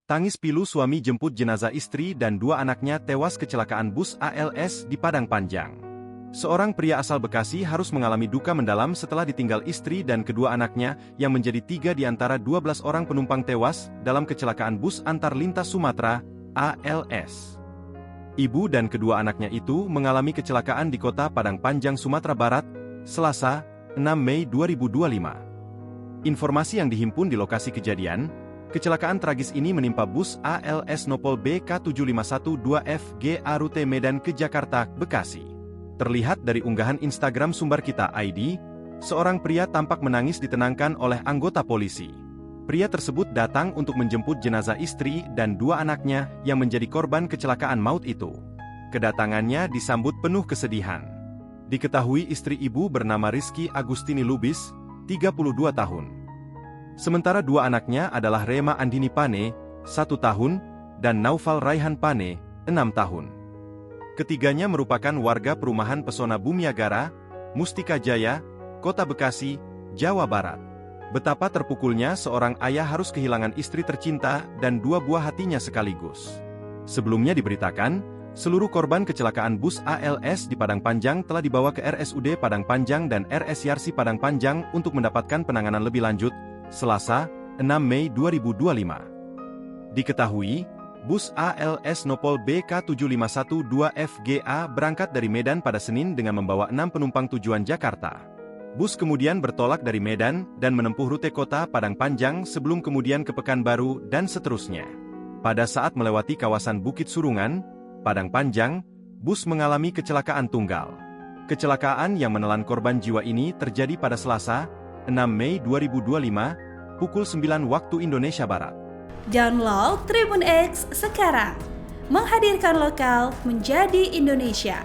Tangis pilu suami jemput jenazah istri dan dua anaknya tewas kecelakaan bus ALS di Padang Panjang. Seorang pria asal Bekasi harus mengalami duka mendalam setelah ditinggal istri dan kedua anaknya yang menjadi 3 di antara 12 orang penumpang tewas dalam kecelakaan bus antar lintas Sumatera, ALS. Ibu dan kedua anaknya itu mengalami kecelakaan di kota Padang Panjang, Sumatera Barat, Selasa, 6 Mei 2025. Informasi yang dihimpun di lokasi kejadian, kecelakaan tragis ini menimpa bus ALS Nopol BK7512FGA rute Medan ke Jakarta, Bekasi. Terlihat dari unggahan Instagram Sumber Kita ID, seorang pria tampak menangis ditenangkan oleh anggota polisi. Pria tersebut datang untuk menjemput jenazah istri dan dua anaknya yang menjadi korban kecelakaan maut itu. Kedatangannya disambut penuh kesedihan. Diketahui istri ibu bernama Rizky Agustini Lubis, 32 tahun. Sementara dua anaknya adalah Rema Andini Pane, 1 tahun, dan Naufal Raihan Pane, 6 tahun. Ketiganya merupakan warga perumahan Pesona Bumiagara, Mustika Jaya, Kota Bekasi, Jawa Barat. Betapa terpukulnya seorang ayah harus kehilangan istri tercinta dan dua buah hatinya sekaligus. Sebelumnya diberitakan, seluruh korban kecelakaan bus ALS di Padang Panjang telah dibawa ke RSUD Padang Panjang dan RS Yarsi Padang Panjang untuk mendapatkan penanganan lebih lanjut, Selasa, 6 Mei 2025. Diketahui, bus ALS Nopol BK7512FGA berangkat dari Medan pada Senin dengan membawa 6 penumpang tujuan Jakarta. Bus kemudian bertolak dari Medan dan menempuh rute kota Padang Panjang sebelum kemudian ke Pekanbaru dan seterusnya. Pada saat melewati kawasan Bukit Surungan, Padang Panjang, bus mengalami kecelakaan tunggal. Kecelakaan yang menelan korban jiwa ini terjadi pada Selasa, 6 Mei 2025, pukul 9 waktu Indonesia Barat. Download Tribun X sekarang, menghadirkan lokal menjadi Indonesia.